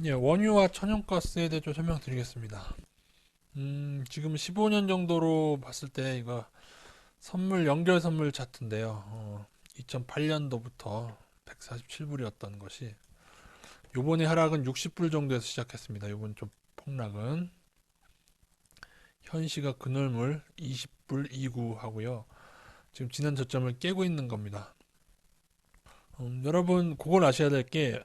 예, 원유와 천연가스에 대해 좀 설명드리겠습니다. 지금 15년 정도로 봤을 때 이거 연결 선물 차트인데요. 2008년도부터 147불이었던 것이 요번에 하락은 60불 정도에서 시작했습니다. 요번 좀 폭락은 현시가 그늘물 20불 29 하고요. 지금 지난 저점을 깨고 있는 겁니다. 여러분 그걸 아셔야 될 게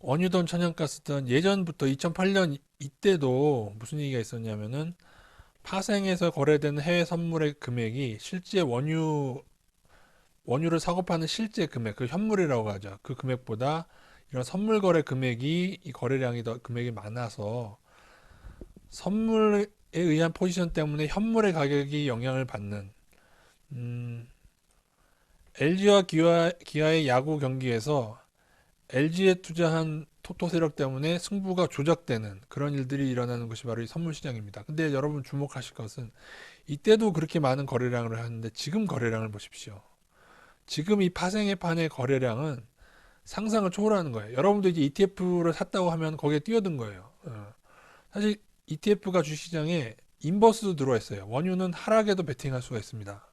원유든 천연가스든 예전부터 2008년 이때도 무슨 얘기가 있었냐면은 파생해서 거래되는 해외 선물의 금액이 실제 원유를 사고 파는 실제 금액, 그 현물이라고 하죠. 그 금액보다 이런 선물 거래 금액이 이 거래량이 더 금액이 많아서 선물에 의한 포지션 때문에 현물의 가격이 영향을 받는 LG와 기아의 야구 경기에서 LG에 투자한 토토 세력 때문에 승부가 조작되는 그런 일들이 일어나는 것이 바로 이 선물 시장입니다. 근데 여러분 주목하실 것은 이때도 그렇게 많은 거래량을 하는데 지금 거래량을 보십시오. 지금 이 파생의 판의 거래량은 상상을 초월하는 거예요. 여러분도 이제 ETF를 샀다고 하면 거기에 뛰어든 거예요. 사실 ETF가 주식시장에 인버스도 들어와 있어요. 원유는 하락에도 베팅할 수가 있습니다.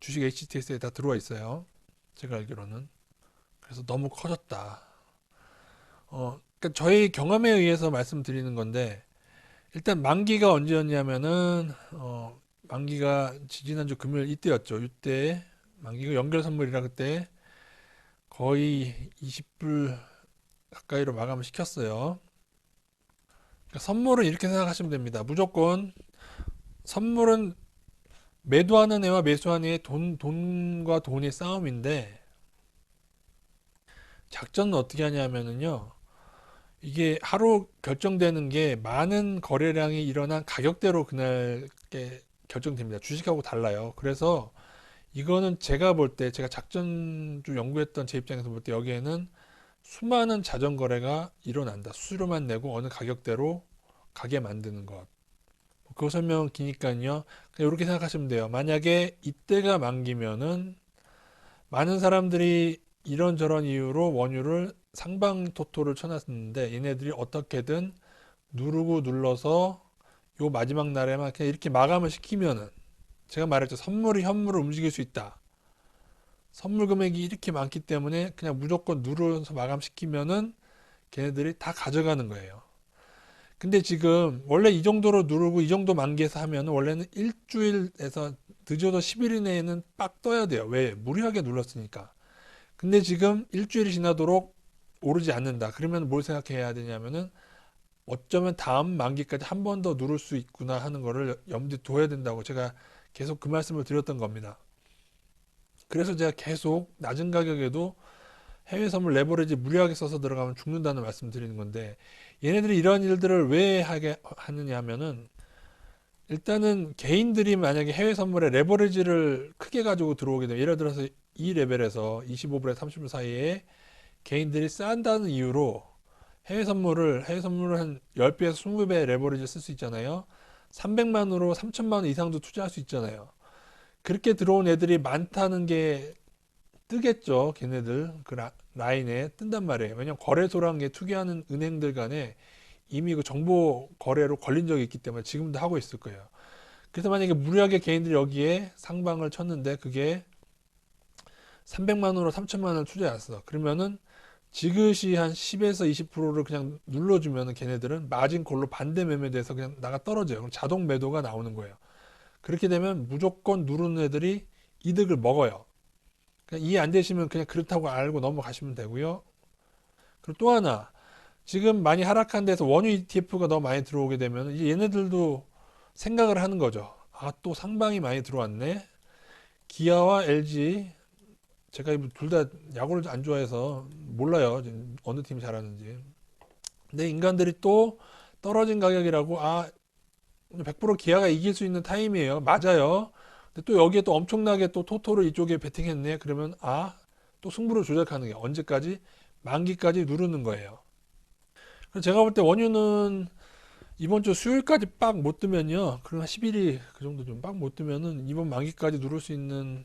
주식 HTS에 다 들어와 있어요. 제가 알기로는. 그래서 너무 커졌다. 그러니까 저희 경험에 의해서 말씀드리는 건데 일단 만기가 언제였냐면은 만기가 지지난주 금요일 이때였죠. 이때 만기가 연결 선물이라 그때 거의 20불 가까이로 마감을 시켰어요. 그러니까 선물은 이렇게 생각하시면 됩니다. 무조건 선물은 매도하는 애와 매수하는 애의 돈과 돈의 싸움인데 작전은 어떻게 하냐면은요. 이게 하루 결정되는 게 많은 거래량이 일어난 가격대로 그날 게 결정됩니다. 주식하고 달라요. 그래서 이거는 제가 볼 때, 제가 작전주 연구했던 제 입장에서 볼 때 여기에는 수많은 자전 거래가 일어난다. 수수료만 내고 어느 가격대로 가게 만드는 것. 그 설명 기니까요. 그냥 이렇게 생각하시면 돼요. 만약에 이때가 만기면은 많은 사람들이 이런저런 이유로 원유를 상방 토토를 쳐놨는데 얘네들이 어떻게든 누르고 눌러서 요 마지막 날에만 그냥 이렇게 마감을 시키면은 제가 말했죠. 선물이 현물을 움직일 수 있다. 선물 금액이 이렇게 많기 때문에 그냥 무조건 누르면서 마감시키면은 걔네들이 다 가져가는 거예요. 근데 지금 원래 이 정도로 누르고 이 정도 만기에서 하면 원래는 일주일에서 늦어도 10일 이내에는 빡 떠야 돼요. 왜? 무리하게 눌렀으니까. 근데 지금 일주일이 지나도록 오르지 않는다. 그러면 뭘 생각해야 되냐면은 어쩌면 다음 만기까지 한 번 더 누를 수 있구나 하는 거를 염두에 둬야 된다고 제가 계속 그 말씀을 드렸던 겁니다. 그래서 제가 계속 낮은 가격에도 해외 선물 레버리지 무리하게 써서 들어가면 죽는다는 말씀 드리는 건데 얘네들이 이런 일들을 왜 하게 하느냐 하면은 일단은 개인들이 만약에 해외 선물에 레버리지를 크게 가지고 들어오게 되면 예를 들어서 이 레벨에서 25불에 30불 사이에 개인들이 싼다는 이유로 해외 선물을 한 10배에서 20배 레버리지 쓸 수 있잖아요. 300만으로 3천만 원 이상도 투자할 수 있잖아요. 그렇게 들어온 애들이 많다는 게 뜨겠죠. 걔네들 그 라인에 뜬단 말이에요. 왜냐면 거래소라는 게 투기하는 은행들 간에 이미 그 정보 거래로 걸린 적이 있기 때문에 지금도 하고 있을 거예요. 그래서 만약에 무리하게 개인들이 여기에 상방을 쳤는데 그게 300만 원으로 3천만 원을 투자했어. 그러면은 지그시 한 10에서 20%를 그냥 눌러주면은 걔네들은 마진 콜로 반대 매매돼서 그냥 나가 떨어져요. 그럼 자동 매도가 나오는 거예요. 그렇게 되면 무조건 누르는 애들이 이득을 먹어요. 그냥 이해 안 되시면 그냥 그렇다고 알고 넘어가시면 되고요. 그리고 또 하나, 지금 많이 하락한 데서 원유 ETF가 너무 많이 들어오게 되면 이제 얘네들도 생각을 하는 거죠. 아, 또 상방이 많이 들어왔네. 기아와 LG, 제가 둘 다 야구를 안 좋아해서 몰라요. 어느 팀이 잘하는지. 근데 인간들이 또 떨어진 가격이라고, 아, 100% 기아가 이길 수 있는 타임이에요. 맞아요. 근데 또 여기에 또 엄청나게 또 토토를 이쪽에 베팅했네. 그러면, 아, 또 승부를 조작하는 게 언제까지? 만기까지 누르는 거예요. 그래서 제가 볼 때 원유는 이번 주 수요일까지 빡 못 뜨면요. 그럼 한 10일이 그 정도 좀 빡 못 뜨면은 이번 만기까지 누를 수 있는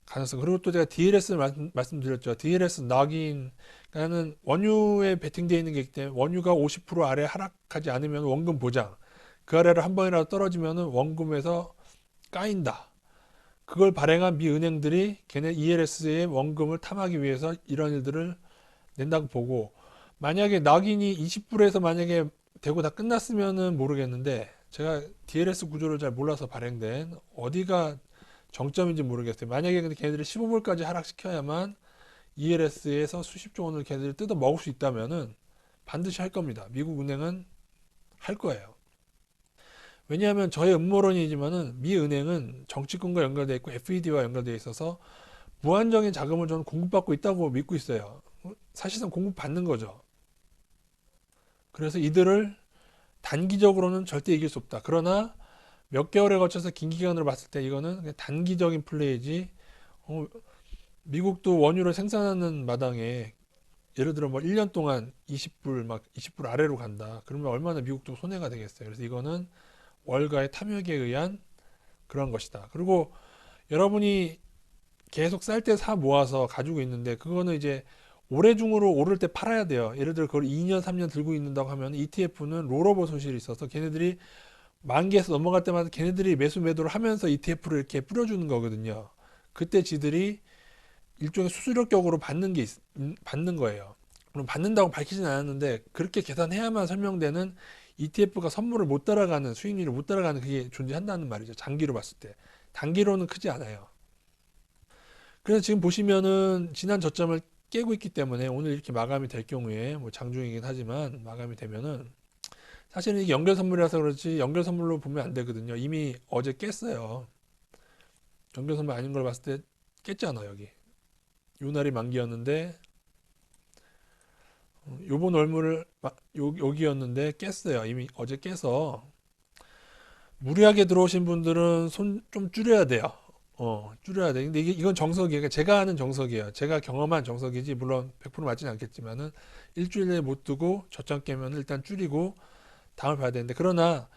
가능성. 그리고 또 제가 DLS 말씀드렸죠. DLS 락인, 그러니까는 원유에 베팅되어 있는 게 있기 때문에 원유가 50% 아래 하락하지 않으면 원금 보장. 그 아래로 한 번이라도 떨어지면 원금에서 까인다. 그걸 발행한 미 은행들이 걔네 ELS의 원금을 탐하기 위해서 이런 일들을 낸다고 보고, 만약에 낙인이 20불에서 만약에 되고 다 끝났으면은 모르겠는데, 제가 DLS 구조를 잘 몰라서 발행된 어디가 정점인지 모르겠어요. 만약에 근데 걔네들이 15불까지 하락시켜야만 ELS에서 수십조 원을 걔네들이 뜯어 먹을 수 있다면은 반드시 할 겁니다. 미국 은행은 할 거예요. 왜냐하면 저의 음모론이지만은 미 은행은 정치권과 연결되어 있고 FED와 연결되어 있어서 무한정의 자금을 저는 공급받고 있다고 믿고 있어요. 사실상 공급받는 거죠. 그래서 이들을 단기적으로는 절대 이길 수 없다. 그러나 몇 개월에 걸쳐서 긴 기간으로 봤을 때 이거는 그냥 단기적인 플레이지. 어, 미국도 원유를 생산하는 마당에 예를 들어 뭐 1년 동안 20불 막 20불 아래로 간다. 그러면 얼마나 미국도 손해가 되겠어요. 그래서 이거는 월가의 탐욕에 의한 그런 것이다. 그리고 여러분이 계속 쌀 때 사 모아서 가지고 있는데 그거는 이제 올해 중으로 오를 때 팔아야 돼요. 예를 들어 그걸 2년, 3년 들고 있는다고 하면 ETF는 롤오버 손실이 있어서 걔네들이 만기에서 넘어갈 때마다 걔네들이 매수 매도를 하면서 ETF를 이렇게 뿌려주는 거거든요. 그때 지들이 일종의 수수료격으로 받는 거예요. 물론 받는다고 밝히진 않았는데 그렇게 계산해야만 설명되는 ETF가 선물을 못 따라가는 수익률을 못 따라가는 그게 존재한다는 말이죠. 장기로 봤을 때. 단기로는 크지 않아요. 그래서 지금 보시면은 지난 저점을 깨고 있기 때문에 오늘 이렇게 마감이 될 경우에 뭐 장중이긴 하지만 마감이 되면은 사실은 이게 연결 선물이라서 그렇지 연결 선물로 보면 안 되거든요. 이미 어제 깼어요. 연결 선물 아닌 걸 봤을 때 깼잖아 여기. 요 날이 만기였는데 요번 월물을 여기였는데 깼어요. 이미 어제 깨서 무리하게 들어오신 분들은 손 좀 줄여야 돼요. 줄여야 돼. 근데 이건 정석이에요. 그러니까 제가 아는 정석이에요. 제가 경험한 정석이지, 물론 100% 맞지는 않겠지만은, 일주일 내에 못 두고 저점 깨면 일단 줄이고 다음을 봐야 되는데, 그러나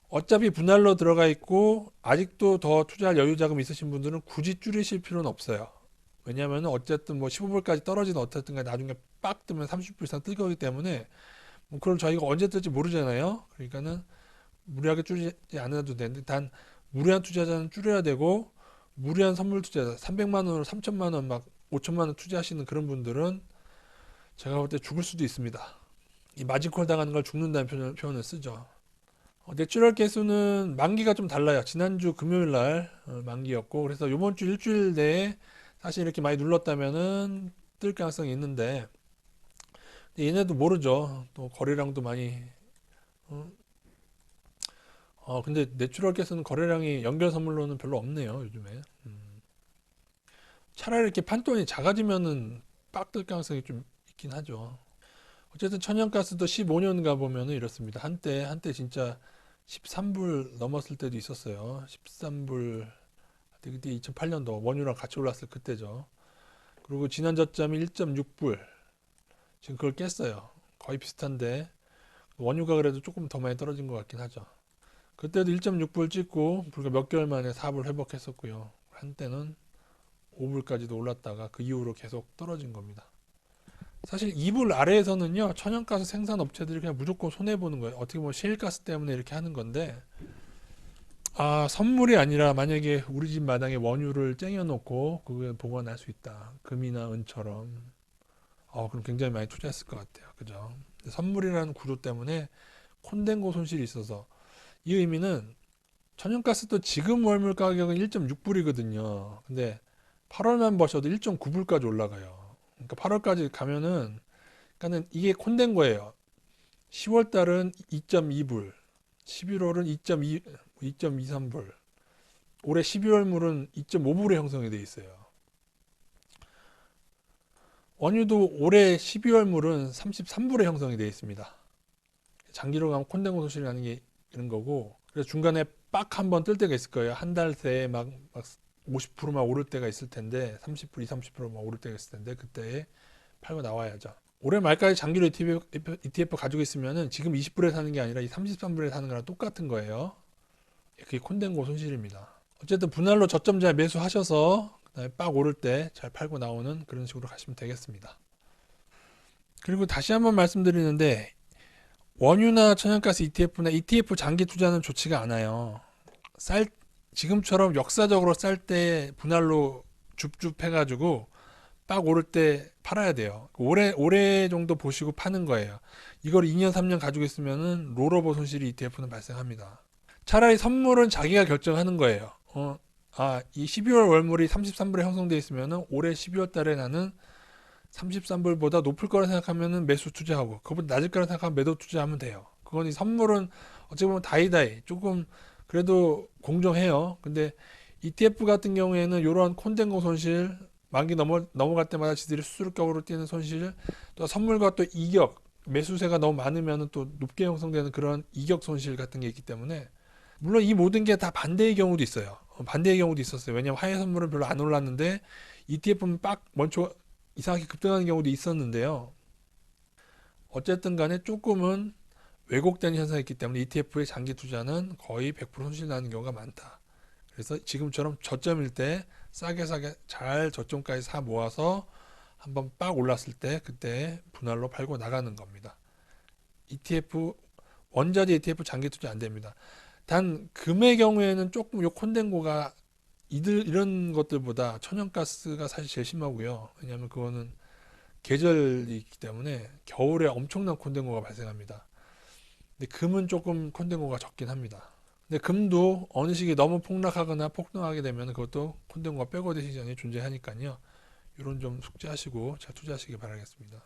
어차피 분할로 들어가 있고, 아직도 더 투자할 여유 자금 있으신 분들은 굳이 줄이실 필요는 없어요. 왜냐하면 어쨌든 뭐 15불까지 떨어지든 어쨌든 간에 나중에 빡 뜨면 30불 이상 뜰 거기 때문에, 뭐 그걸 저희가 언제 뜰지 모르잖아요. 그러니까는 무리하게 줄이지 않아도 되는데 단 무리한 투자자는 줄여야 되고 무리한 선물 투자자 300만 원으로 3천만 원 막 5천만 원 투자하시는 그런 분들은 제가 볼 때 죽을 수도 있습니다. 이 마진콜 당하는 걸 죽는다는 표현을 쓰죠. 내추럴 개수는 만기가 좀 달라요. 지난주 금요일 날 만기였고 그래서 이번 주 일주일 내에 사실 이렇게 많이 눌렀다면은 뜰 가능성이 있는데 얘네도 모르죠. 또 거래량도 많이 어, 근데 내추럴 가스는 거래량이 연결 선물로는 별로 없네요, 요즘에. 차라리 이렇게 판돈이 작아지면은 빡 뜰 가능성이 좀 있긴 하죠. 어쨌든 천연가스도 15년 가보면은 이렇습니다. 한때 진짜 13불 넘었을 때도 있었어요. 13불, 그때 2008년도 원유랑 같이 올랐을 그때죠. 그리고 지난 저점이 1.6불. 지금 그걸 깼어요. 거의 비슷한데 원유가 그래도 조금 더 많이 떨어진 것 같긴 하죠. 그때도 1.6불 찍고 불과 몇 개월 만에 4불 회복했었고요. 한때는 5불까지도 올랐다가 그 이후로 계속 떨어진 겁니다. 사실 2불 아래에서는요, 천연가스 생산 업체들이 그냥 무조건 손해보는 거예요. 어떻게 보면 셰일가스 때문에 이렇게 하는 건데, 선물이 아니라 만약에 우리 집 마당에 원유를 쟁여놓고 그걸 보관할 수 있다. 금이나 은처럼. 그럼 굉장히 많이 투자했을 것 같아요. 그죠? 선물이라는 구조 때문에 콘덴고 손실이 있어서 이 의미는 천연가스도 지금 월물 가격은 1.6불이거든요. 근데 8월만 버셔도 1.9불까지 올라가요. 그러니까 8월까지 가면은, 그러니까는 이게 콘된 거예요. 10월 달은 2.2불, 11월은 2.2, 2.23불, 올해 12월 물은 2.5불에 형성이 돼 있어요. 원유도 올해 12월 물은 33불에 형성이 되어 있습니다. 장기로 가면 콘덴고 소실이라는 게 이런 거고, 그래서 중간에 빡 한 번 뜰 때가 있을 거예요. 한 달 새에 막 50%막 오를 때가 있을 텐데, 30%, 20, 30%막 오를 때가 있을 텐데, 그때 팔고 나와야죠. 올해 말까지 장기로 ETF 가지고 있으면은 지금 20불에 사는 게 아니라 이 33불에 사는 거랑 똑같은 거예요. 그게 콘덴고 손실입니다. 어쨌든 분할로 저점자에 매수하셔서 그다음에 빡 오를 때 잘 팔고 나오는 그런 식으로 가시면 되겠습니다. 그리고 다시 한번 말씀드리는데 원유나 천연가스 ETF나 ETF 장기 투자는 좋지가 않아요. 쌀 지금처럼 역사적으로 쌀 때 분할로 줍줍 해가지고 빡 오를 때 팔아야 돼요. 오래 정도 보시고 파는 거예요. 이걸 2년 3년 가지고 있으면은 롤오버 손실이 ETF는 발생합니다. 차라리 선물은 자기가 결정하는 거예요. 이 12월 월물이 33불에 형성돼 있으면은 올해 12월 달에 나는 33불보다 높을 거라 생각하면은 매수 투자하고 그것보다 낮을 거라 생각하면 매도 투자하면 돼요. 그건 이 선물은 어찌 보면 다이다이 조금 그래도 공정해요. 근데 ETF 같은 경우에는 이런 콘덴고 손실 만기 넘어갈 때마다 지들이 수수료격으로 뛰는 손실 또 선물과 또 이격 매수세가 너무 많으면 또 높게 형성되는 그런 이격 손실 같은 게 있기 때문에 물론 이 모든 게 다 반대의 경우도 있어요. 반대의 경우도 있었어요. 왜냐하면 하회 선물은 별로 안 올랐는데 ETF는 빡 먼저 이상하게 급등하는 경우도 있었는데요. 어쨌든 간에 조금은 왜곡된 현상이 있기 때문에 ETF의 장기 투자는 거의 100% 손실 나는 경우가 많다. 그래서 지금처럼 저점일 때 싸게 잘 저점까지 사 모아서 한번 빡 올랐을 때 그때 분할로 팔고 나가는 겁니다. ETF 원자재 ETF 장기 투자 안 됩니다. 단 금의 경우에는 조금 요 콘덴고가 이런 것들보다 천연가스가 사실 제일 심하고요. 왜냐하면 그거는 계절이 있기 때문에 겨울에 엄청난 콘덴고가 발생합니다. 근데 금은 조금 콘덴고가 적긴 합니다. 근데 금도 어느 시기 너무 폭락하거나 폭등하게 되면 그것도 콘덴고가 백워드 시장이 존재하니까요. 이런 좀 숙지하시고 잘 투자하시기 바라겠습니다.